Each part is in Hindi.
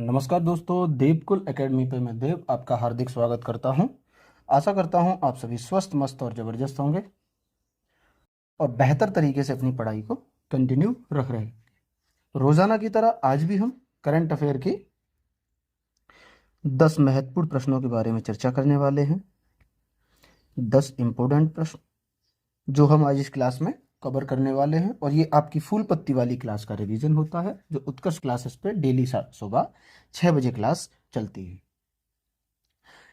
नमस्कार दोस्तों, देवकुल एकेडमी पे मैं देव आपका हार्दिक स्वागत करता हूं। आशा करता हूं आप सभी स्वस्थ, मस्त और ज़बरदस्त होंगे और बेहतर तरीके से अपनी पढ़ाई को कंटिन्यू रख रहे हैं। रोज़ाना की तरह आज भी हम करंट अफेयर के 10 महत्वपूर्ण प्रश्नों के बारे में चर्चा करने वाले हैं। 10 इम्पोर्टेंट प्रश्न जो हम आज इस क्लास में कवर करने वाले हैं, और ये आपकी फुल पत्ती वाली क्लास का रिवीजन होता है जो उत्कर्ष क्लासेस पे डेली सुबह 6 बजे क्लास चलती है।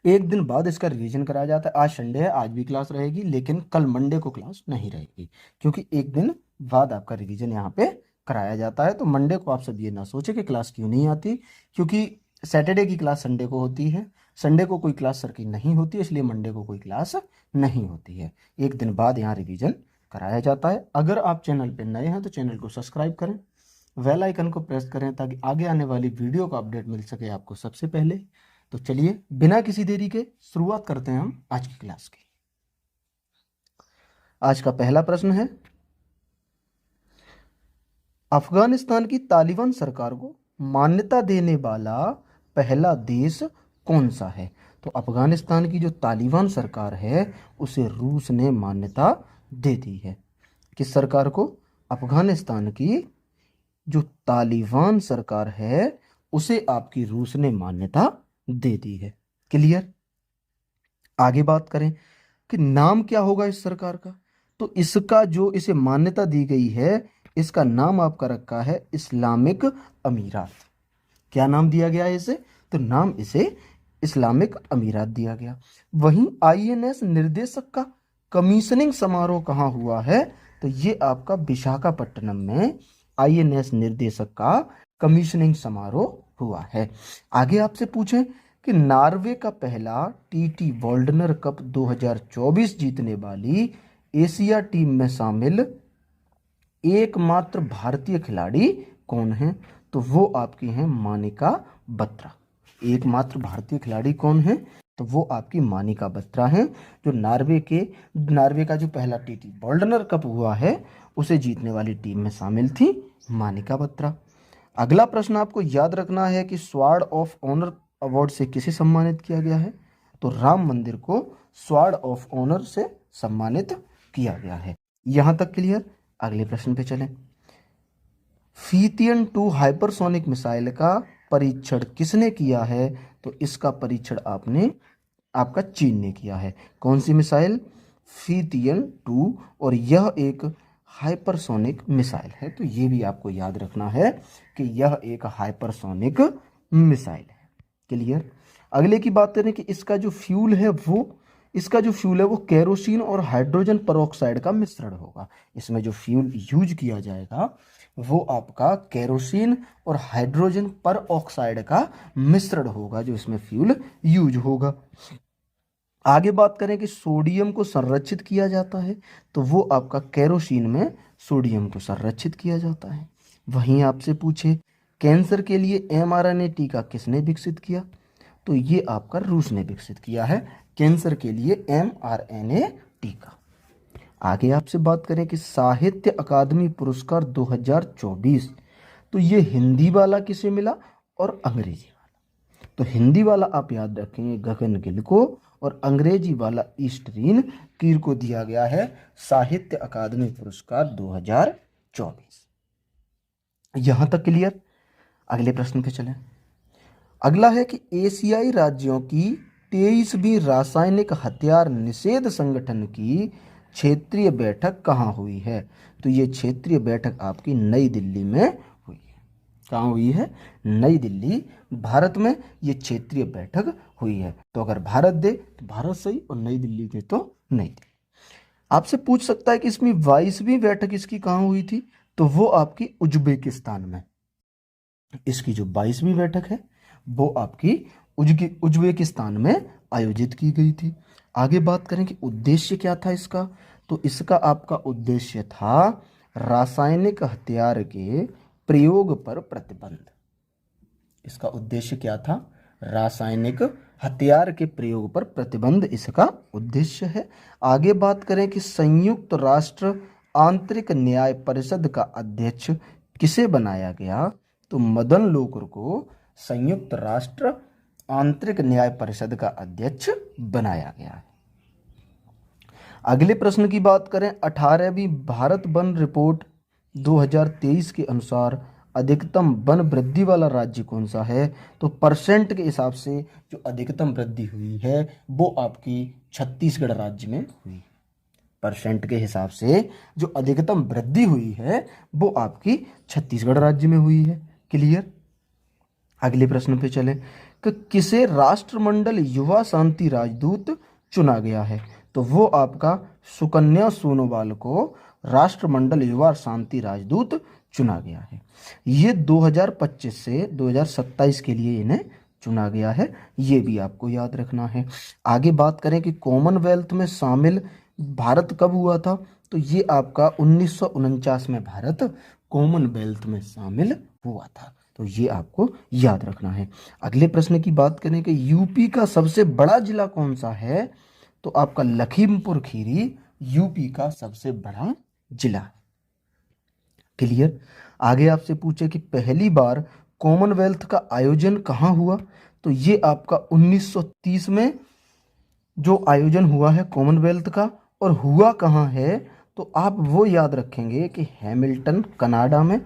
एक दिन बाद इसका रिवीजन कराया जाता है। आज संडे है, आज भी क्लास रहेगी, लेकिन कल मंडे को क्लास नहीं रहेगी क्योंकि एक दिन बाद आपका रिवीजन यहाँ पे कराया जाता है। तो मंडे को आप सब ये ना सोचे कि क्लास क्यों नहीं आती, क्योंकि सैटरडे की क्लास संडे को होती है, संडे को कोई क्लास सर की नहीं होती, इसलिए मंडे को कोई क्लास नहीं होती है। एक दिन बाद यहाँ रिवीजन कराया जाता है। अगर आप चैनल पर नए हैं तो चैनल को सब्सक्राइब करें, बेल आइकन को प्रेस करें ताकि आगे आने वाली वीडियो का अपडेट मिल सके आपको सबसे पहले। तो चलिए बिना किसी देरी के शुरुआत करते हैं हम आज की क्लास की। आज का पहला प्रश्न है, अफगानिस्तान की तालिबान सरकार को मान्यता देने वाला पहला देश कौन सा है? तो अफगानिस्तान की जो तालिबान सरकार है उसे रूस ने मान्यता दे दी है। किस सरकार को? अफगानिस्तान की जो तालिबान सरकार है उसे आपकी रूस ने मान्यता दे दी है। क्लियर? आगे बात करें कि नाम क्या होगा इस सरकार का, तो इसका जो इसे मान्यता दी गई है इसका नाम आपका रखा है इस्लामिक अमीरात। क्या नाम दिया गया है इसे? तो नाम इसे इस्लामिक अमीरात दिया गया। वहीं आईएनएस निर्देशक का कमीशनिंग समारोह कहाँ हुआ है? तो ये आपका विशाखापट्टनम में आईएनएस निर्देशक का कमीशनिंग समारोह हुआ है। आगे आपसे पूछें कि नॉर्वे का पहला टीटी वॉल्डनर कप 2024 जीतने वाली एशिया टीम में शामिल एकमात्र भारतीय खिलाड़ी कौन है? तो वो आपकी हैं मानिका बत्रा। एकमात्र भारतीय खिलाड़ी कौन है? तो वो आपकी मानिका बत्रा हैं, जो नॉर्वे का जो पहला टीटी वॉल्डनर कप हुआ है उसे जीतने वाली टीम में शामिल थी मानिका बत्रा। अगला प्रश्न आपको याद रखना है कि स्वॉर्ड ऑफ ऑनर अवार्ड से किसे सम्मानित किया गया है? तो राम मंदिर को स्वॉर्ड ऑफ ऑनर से सम्मानित किया गया है। यहां तक क्लियर? अगले प्रश्न पे चलें। फीतियन 2 हाइपरसोनिक मिसाइल का परीक्षण किसने किया है? तो इसका परीक्षण आपका चीन ने किया है। कौन सी मिसाइल? फीतियन 2, और यह एक हाइपरसोनिक मिसाइल है। तो ये भी आपको याद रखना है कि यह एक हाइपरसोनिक मिसाइल है। क्लियर? अगले की बात करें कि इसका जो फ्यूल है वो केरोसिन और हाइड्रोजन परऑक्साइड का मिश्रण होगा। इसमें जो फ्यूल यूज किया जाएगा वो आपका केरोसिन और हाइड्रोजन परऑक्साइड का मिश्रण होगा, जो इसमें फ्यूल यूज होगा। आगे बात करें कि सोडियम को संरक्षित किया जाता है, तो वो आपका केरोसिन में सोडियम को संरक्षित किया जाता है। वहीं आपसे पूछे कैंसर के लिए एमआरएनए टीका किसने विकसित किया? तो ये आपका रूस ने विकसित किया है कैंसर के लिए एमआरएनए टीका। आगे आपसे बात करें कि साहित्य अकादमी पुरस्कार 2024, तो ये हिंदी वाला किसे मिला और अंग्रेजी वाला? तो हिंदी वाला आप याद रखेंगे गगन गिल को, और अंग्रेजी वाला ईस्टरीन कीर को दिया गया है साहित्य अकादमी पुरस्कार 2024। यहां तक क्लियर? अगले प्रश्न पे चलें। अगला है कि एशियाई राज्यों की 23वीं रासायनिक हथियार निषेध संगठन की क्षेत्रीय बैठक कहाँ हुई है? तो ये क्षेत्रीय बैठक आपकी नई दिल्ली में हुई है। कहाँ हुई है? नई दिल्ली, भारत में ये क्षेत्रीय बैठक हुई है। तो अगर भारत दे तो भारत सही, और नई दिल्ली दे तो नई दिल्ली। आपसे पूछ सकता है कि इसमें 22वीं बैठक इसकी कहाँ हुई थी? तो वो आपकी उज्बेकिस्तान में। इसकी जो 22वीं बैठक है वो आपकी उज्बेकिस्तान में आयोजित की गई थी। आगे बात करें कि उद्देश्य क्या था इसका, तो इसका आपका उद्देश्य था रासायनिक हथियार के प्रयोग पर प्रतिबंध। इसका उद्देश्य क्या था? रासायनिक हथियार के प्रयोग पर प्रतिबंध इसका उद्देश्य है। आगे बात करें कि संयुक्त राष्ट्र आंतरिक न्याय परिषद का अध्यक्ष किसे बनाया गया? तो मदन लोकुर को संयुक्त राष्ट्र आंतरिक न्याय परिषद का अध्यक्ष बनाया गया है। अगले प्रश्न की बात करें, 18वीं भारत वन रिपोर्ट 2023 के अनुसार अधिकतम वन वृद्धि वाला राज्य कौन सा है? तो परसेंट के हिसाब से जो अधिकतम वृद्धि हुई है वो आपकी छत्तीसगढ़ राज्य में हुई। परसेंट के हिसाब से जो अधिकतम वृद्धि हुई है वो आपकी छत्तीसगढ़ राज्य में हुई है। क्लियर। अगले प्रश्न पे चले कि किसे राष्ट्रमंडल युवा शांति राजदूत चुना गया है? तो वो आपका सुकन्या सोनोवाल को राष्ट्रमंडल युवा शांति राजदूत चुना गया है। ये 2025 से 2027 के लिए इन्हें चुना गया है, ये भी आपको याद रखना है। आगे बात करें कि कॉमनवेल्थ में शामिल भारत कब हुआ था? तो ये आपका 1949 में भारत कॉमनवेल्थ में शामिल हुआ था, तो ये आपको याद रखना है। अगले प्रश्न की बात करें कि यूपी का सबसे बड़ा जिला कौन सा है? तो आपका लखीमपुर खीरी यूपी का सबसे बड़ा जिला है। क्लियर। आगे आपसे पूछे कि पहली बार कॉमनवेल्थ का आयोजन कहाँ हुआ? तो ये आपका 1930 में जो आयोजन हुआ है कॉमनवेल्थ का, और हुआ कहाँ है? तो आप वो याद रखेंगे कि हैमिल्टन कनाडा में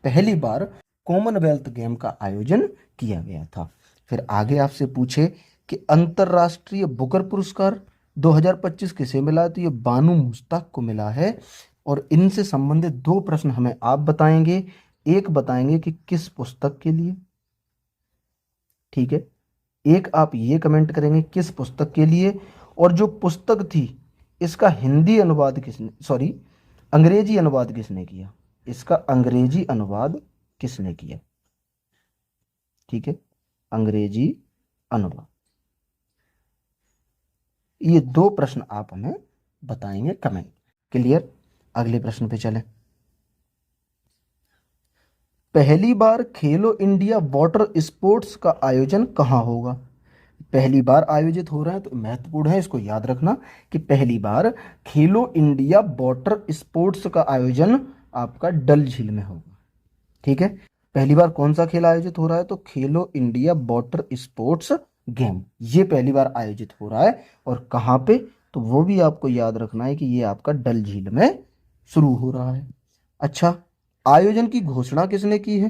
पहली बार कॉमनवेल्थ गेम का आयोजन किया गया था। फिर आगे आपसे पूछे कि अंतर्राष्ट्रीय बुकर पुरस्कार 2025 किसे मिला? तो ये बानू मुश्ताक को मिला है। और इनसे संबंधित दो प्रश्न हमें आप बताएंगे, एक बताएंगे कि किस पुस्तक के लिए, ठीक है, एक आप ये कमेंट करेंगे किस पुस्तक के लिए, और जो पुस्तक थी इसका हिंदी अनुवाद किसने, सॉरी अंग्रेजी अनुवाद किसने किया, इसका अंग्रेजी अनुवाद किसने किया, ठीक है, अंग्रेजी अनुवाद। ये दो प्रश्न आप हमें बताएंगे कमेंट। क्लियर। अगले प्रश्न पे चलें। पहली बार खेलो इंडिया वाटर स्पोर्ट्स का आयोजन कहाँ होगा? पहली बार आयोजित हो रहा है, तो महत्वपूर्ण है, इसको याद रखना कि पहली बार खेलो इंडिया वाटर स्पोर्ट्स का आयोजन आपका डल झील में होगा। ठीक है, पहली बार कौन सा खेल आयोजित हो रहा है? तो खेलो इंडिया वाटर स्पोर्ट्स गेम, ये पहली बार आयोजित हो रहा है। और कहाँ पे? तो वो भी आपको याद रखना है कि ये आपका डल झील में शुरू हो रहा है। अच्छा, आयोजन की घोषणा किसने की है?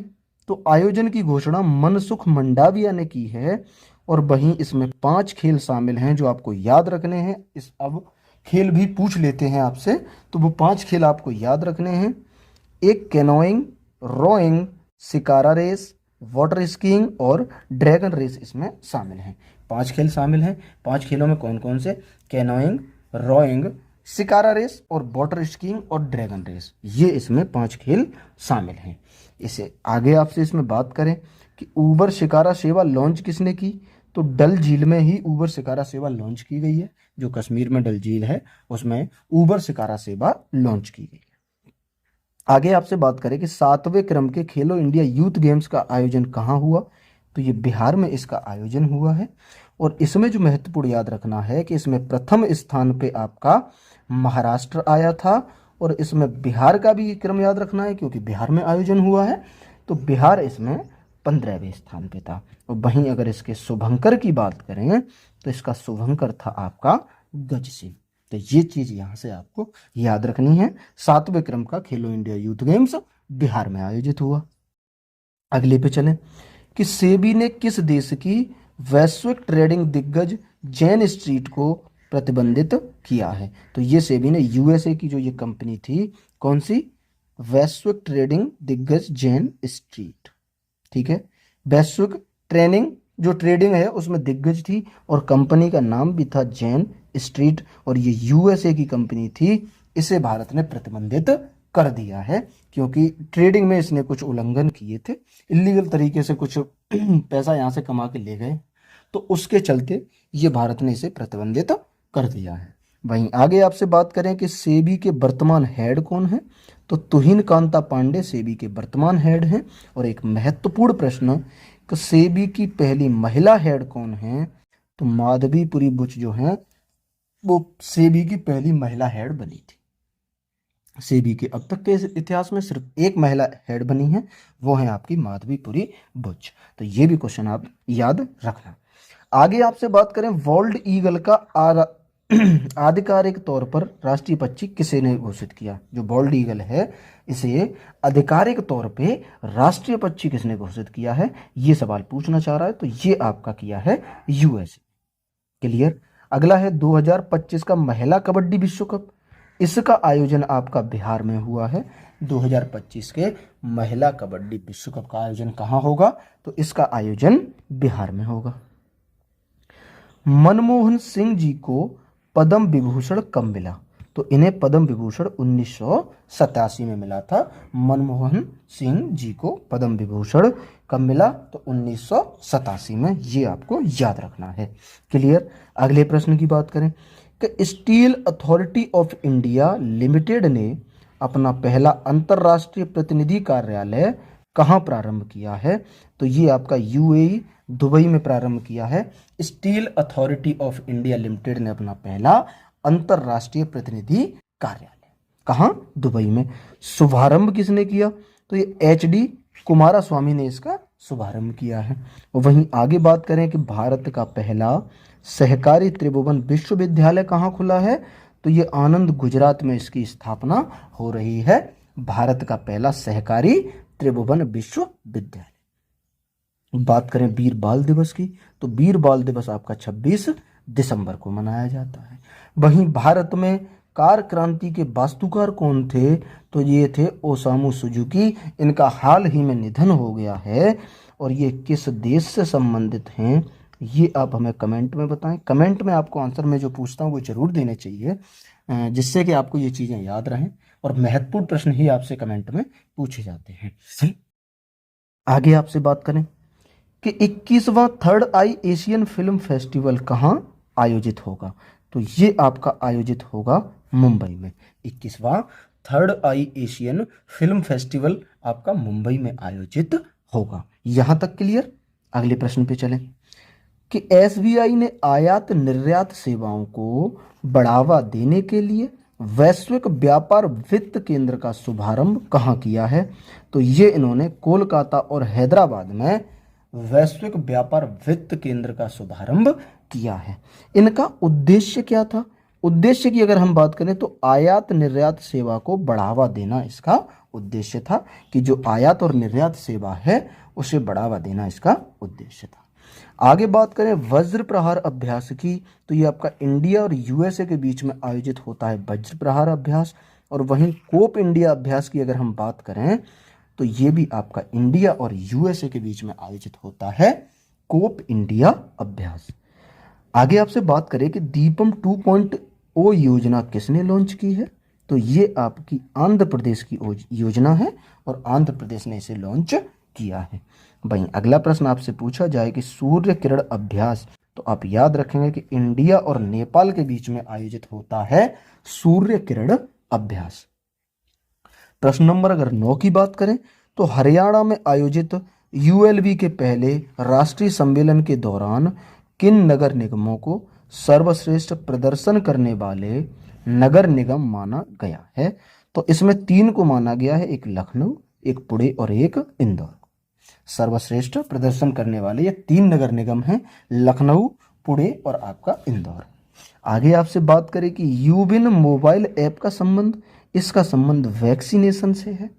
तो आयोजन की घोषणा मनसुख मंडाविया ने की है। और वहीं इसमें 5 खेल शामिल हैं जो आपको याद रखने हैं। इस अब खेल भी पूछ लेते हैं आपसे, तो वो 5 खेल आपको याद रखने हैं। एक canoeing, rowing, shikara race, water skiing और ड्रैगन रेस इसमें शामिल हैं। 5 खेल शामिल हैं। 5 खेलों में कौन कौन से? कैनोइंग, रोइंग, शिकारा रेस और वाटर स्कीइंग और ड्रैगन रेस, ये इसमें 5 खेल शामिल हैं। इसे आगे आपसे इसमें बात करें कि ऊबर शिकारा सेवा लॉन्च किसने की? तो डल झील में ही ऊबर शिकारा सेवा लॉन्च की गई है। जो कश्मीर में डल झील है उसमें ऊबर शिकारा सेवा लॉन्च की गई है। आगे आपसे बात करें कि 7वें क्रम के खेलो इंडिया यूथ गेम्स का आयोजन कहाँ हुआ? तो ये बिहार में इसका आयोजन हुआ है। और इसमें जो महत्वपूर्ण याद रखना है कि इसमें प्रथम स्थान पे आपका महाराष्ट्र आया था। और इसमें बिहार का भी क्रम याद रखना है क्योंकि बिहार में आयोजन हुआ है, तो बिहार इसमें 15वें स्थान पे था। और वहीं अगर इसके शुभंकर की बात करें तो इसका शुभंकर था आपका गज सिंह। तो ये चीज यहाँ से आपको याद रखनी है। 7वें क्रम का खेलो इंडिया यूथ गेम्स बिहार में आयोजित हुआ। अगले पे चलें कि सेबी ने किस देश की वैश्विक ट्रेडिंग दिग्गज जेन स्ट्रीट को प्रतिबंधित किया है? तो ये सेबी ने यूएसए की जो ये कंपनी थी, कौन सी? वैश्विक ट्रेडिंग दिग्गज जेन स्ट्रीट। ठीक है, वैश्विक ट्रेडिंग जो ट्रेडिंग है उसमें दिग्गज थी और कंपनी का नाम भी था जेन स्ट्रीट, और ये यूएसए की कंपनी थी। इसे भारत ने प्रतिबंधित कर दिया है क्योंकि ट्रेडिंग में इसने कुछ उल्लंघन किए थे, इलीगल तरीके से कुछ पैसा यहाँ से कमा के ले गए, तो उसके चलते ये भारत ने इसे प्रतिबंधित कर दिया है। वहीं आगे आपसे बात करें कि सेबी के वर्तमान हेड कौन है? तो तुहिन कांता पांडे सेबी के वर्तमान हेड हैं। और एक महत्वपूर्ण प्रश्न कि सेबी की पहली महिला हेड कौन है? तो माधवीपुरी बुच जो हैं वो सेबी की पहली महिला हेड बनी थी। सेबी के अब तक के इतिहास में सिर्फ एक महिला हेड बनी है, वो है आपकी माधवीपुरी बुच। तो ये भी क्वेश्चन आप याद रखना। आगे आपसे बात करें, वर्ल्ड ईगल का आधिकारिक तौर पर राष्ट्रीय पक्षी किसे ने घोषित किया? जो वर्ल्ड ईगल है इसे आधिकारिक तौर पे राष्ट्रीय पक्षी किसने घोषित किया है, ये सवाल पूछना चाह रहा है। तो ये आपका किया है यूएसए। क्लियर। अगला है 2025 का महिला कबड्डी विश्व कप, इसका आयोजन आपका बिहार में हुआ है। 2025 के महिला कबड्डी विश्व कप का आयोजन कहाँ होगा? तो इसका आयोजन बिहार में होगा। मनमोहन सिंह जी को पद्म विभूषण कब मिला? तो इन्हें पद्म विभूषण 1987 में मिला था। मनमोहन सिंह जी को पद्म विभूषण कब मिला? तो 1987 में। ये आपको याद रखना है। क्लियर। अगले प्रश्न की बात करें कि steel authority of India limited ने अपना पहला अंतर्राष्ट्रीय प्रतिनिधि कार्यालय कहाँ प्रारंभ किया है? तो ये आपका यूएई दुबई में प्रारंभ किया है। Steel authority of India limited ने अपना पहला अंतर्राष्ट्रीय प्रतिनिधि कार्यालय कहाँ? दुबई में। शुभारंभ किसने किया? तो ये एचडी कुमारास्वामी ने इसका शुभारंभ किया है। वहीं आगे बात करें कि भारत का पहला सहकारी त्रिभुवन विश्वविद्यालय कहाँ खुला है? तो ये आनंद गुजरात में इसकी स्थापना हो रही है। भारत का पहला सहकारी त्रिभुवन विश्वविद्यालय। बात करें वीर बाल दिवस की, तो वीर बाल दिवस आपका 26 दिसंबर को मनाया जाता है। वहीं भारत में कार क्रांति के वास्तुकार कौन थे? तो ये थे ओसामू सुजुकी। इनका हाल ही में निधन हो गया है। और ये किस देश से संबंधित हैं, ये आप हमें कमेंट में बताएं। कमेंट में आपको आंसर में जो पूछता हूँ वो जरूर देने चाहिए, जिससे कि आपको ये चीज़ें याद रहें और महत्वपूर्ण प्रश्न ही आपसे कमेंट में पूछे जाते हैं। आगे आपसे बात करें कि 21वां थर्ड आई एशियन फिल्म फेस्टिवल कहाँ आयोजित होगा? तो ये आपका आयोजित होगा मुंबई में। 21वां थर्ड आई एशियन फिल्म फेस्टिवल आपका मुंबई में आयोजित होगा। यहां तक क्लियर। अगले प्रश्न पे चलें कि एसबीआई ने आयात निर्यात सेवाओं को बढ़ावा देने के लिए वैश्विक व्यापार वित्त केंद्र का शुभारंभ कहाँ किया है? तो ये इन्होंने कोलकाता और हैदराबाद में वैश्विक व्यापार वित्त केंद्र का शुभारंभ किया है। इनका उद्देश्य क्या था? उद्देश्य की अगर हम बात करें तो आयात निर्यात सेवा को बढ़ावा देना इसका उद्देश्य था, कि जो आयात और निर्यात सेवा है उसे बढ़ावा देना इसका उद्देश्य था। आगे बात करें वज्र प्रहार अभ्यास की, तो ये आपका इंडिया और यूएसए के बीच में आयोजित होता है वज्र प्रहार अभ्यास। और वहीं कोप इंडिया अभ्यास की अगर हम बात करें तो ये भी आपका इंडिया और यूएसए के बीच में आयोजित होता है कोप इंडिया अभ्यास। आगे आपसे बात करें कि दीपम 2.0 योजना किसने लॉन्च की है? तो ये आपकी आंध्र प्रदेश की योजना है और आंध्र प्रदेश ने इसे लॉन्च किया है। वहीं अगला प्रश्न आपसे पूछा जाए कि सूर्य किरण अभ्यास, तो आप याद रखेंगे कि इंडिया और नेपाल के बीच में आयोजित होता है सूर्य किरण अभ्यास। प्रश्न नंबर अगर 9 की बात करें तो हरियाणा में आयोजित यूएलबी के पहले राष्ट्रीय सम्मेलन के दौरान किन नगर निगमों को सर्वश्रेष्ठ प्रदर्शन करने वाले नगर निगम माना गया है? तो इसमें 3 को माना गया है, एक लखनऊ, एक पुणे और एक इंदौर। सर्वश्रेष्ठ प्रदर्शन करने वाले ये 3 नगर निगम हैं, लखनऊ, पुणे और आपका इंदौर। आगे आपसे बात करें कि यूबिन मोबाइल ऐप का संबंध, इसका संबंध वैक्सीनेशन से है।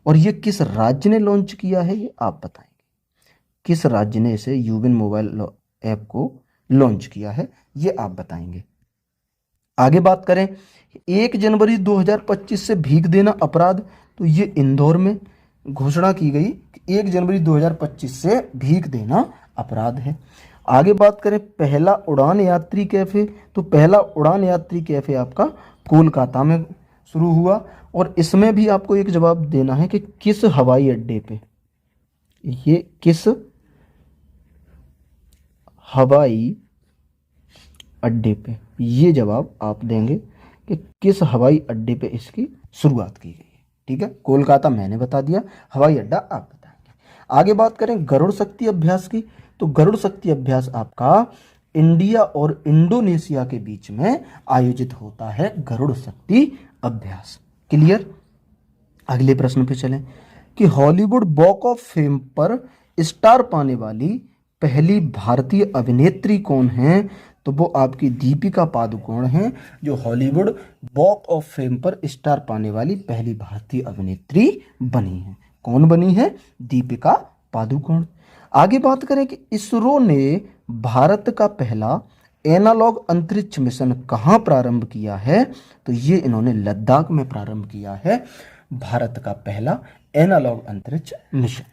और ये किस राज्य ने लॉन्च किया है, ये आप बताएंगे। किस राज्य ने इसे यूबिन मोबाइल ऐप को लॉन्च किया है, ये आप बताएंगे। आगे बात करें 1 जनवरी 2025 से भीख देना अपराध, तो ये इंदौर में घोषणा की गई कि 1 जनवरी 2025 से भीख देना अपराध है। आगे बात करें पहला उड़ान यात्री कैफे, तो पहला उड़ान यात्री कैफे आपका कोलकाता में शुरू हुआ। और इसमें भी आपको एक जवाब देना है कि किस हवाई अड्डे पे, ये किस हवाई अड्डे पे, ये जवाब आप देंगे कि किस हवाई अड्डे पे इसकी शुरुआत की गई है। ठीक है, कोलकाता मैंने बता दिया, हवाई अड्डा आप बताएंगे। आगे बात करें गरुड़ शक्ति अभ्यास की, तो गरुड़ शक्ति अभ्यास आपका इंडिया और इंडोनेशिया के बीच में आयोजित होता है गरुड़ शक्ति अभ्यास। क्लियर। अगले प्रश्न पे चलें कि हॉलीवुड वॉक ऑफ फेम पर स्टार पाने वाली पहली भारतीय अभिनेत्री कौन है? तो वो आपकी दीपिका पादुकोण हैं, जो हॉलीवुड वॉक ऑफ फेम पर स्टार पाने वाली पहली भारतीय अभिनेत्री बनी है। कौन बनी है? दीपिका पादुकोण। आगे बात करें कि इसरो ने भारत का पहला एनालॉग अंतरिक्ष मिशन कहाँ प्रारंभ किया है? तो ये इन्होंने लद्दाख में प्रारंभ किया है, भारत का पहला एनालॉग अंतरिक्ष मिशन।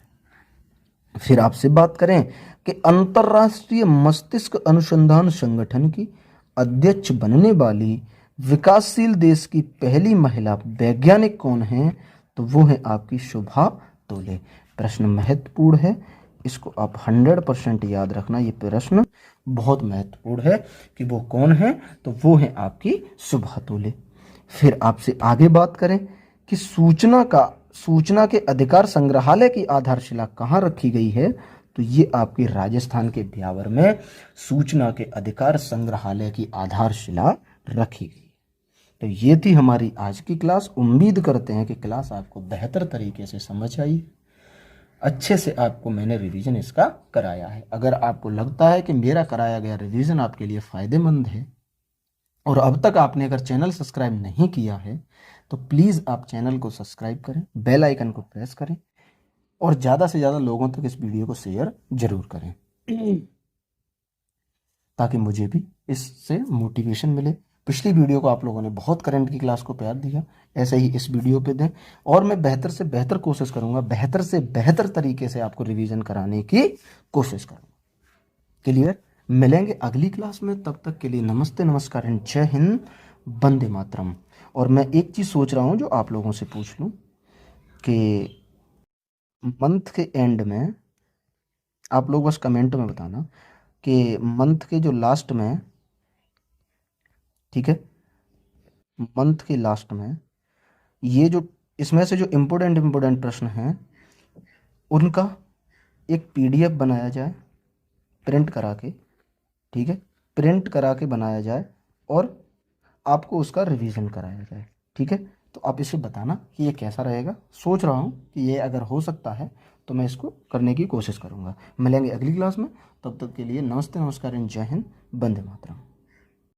फिर आपसे बात करें कि अंतर्राष्ट्रीय मस्तिष्क अनुसंधान संगठन की अध्यक्ष बनने वाली विकासशील देश की पहली महिला वैज्ञानिक कौन है? तो वो है आपकी शुभा तोले। प्रश्न महत्वपूर्ण है, इसको आप 100% याद रखना। ये प्रश्न बहुत महत्वपूर्ण है कि वो कौन है, तो वो है आपकी शुभा तोले। फिर आपसे आगे बात करें कि सूचना के अधिकार संग्रहालय की आधारशिला कहाँ रखी गई है? तो ये आपके राजस्थान के ब्यावर में सूचना के अधिकार संग्रहालय की आधारशिला रखी गई। तो ये थी हमारी आज की क्लास। उम्मीद करते हैं कि क्लास आपको बेहतर तरीके से समझ आई, अच्छे से आपको मैंने रिवीजन इसका कराया है। अगर आपको लगता है कि मेरा कराया गया रिवीजन आपके लिए फ़ायदेमंद है और अब तक आपने अगर चैनल सब्सक्राइब नहीं किया है तो प्लीज़ आप चैनल को सब्सक्राइब करें, बेल आइकन को प्रेस करें और ज़्यादा से ज़्यादा लोगों तक इस वीडियो को शेयर जरूर करें ताकि मुझे भी इससे मोटिवेशन मिले। पिछली वीडियो को आप लोगों ने बहुत करंट की क्लास को प्यार दिया, ऐसे ही इस वीडियो पे दें और मैं बेहतर से बेहतर कोशिश करूंगा, बेहतर से बेहतर तरीके से आपको रिवीजन कराने की कोशिश करूंगा। क्लियर। मिलेंगे अगली क्लास में, तब तक के लिए नमस्ते, नमस्कार एंड जय हिंद, वंदे मातरम। और मैं एक चीज़ सोच रहा हूँ जो आप लोगों से पूछ लूँ कि मंथ के एंड में आप लोग बस कमेंट में बताना कि मंथ के जो लास्ट में, ठीक है, मंथ के लास्ट में ये जो इसमें से जो इम्पोर्टेंट प्रश्न हैं उनका एक पीडीएफ बनाया जाए प्रिंट करा के, ठीक है, प्रिंट करा के बनाया जाए और आपको उसका रिवीजन कराया जाए। ठीक है, तो आप इसे बताना कि ये कैसा रहेगा। सोच रहा हूँ कि ये अगर हो सकता है तो मैं इसको करने की कोशिश करूँगा। मिलेंगे अगली क्लास में, तब तक के लिए नमस्ते, नमस्कार एंड जय हिंद, वंदे मातरम।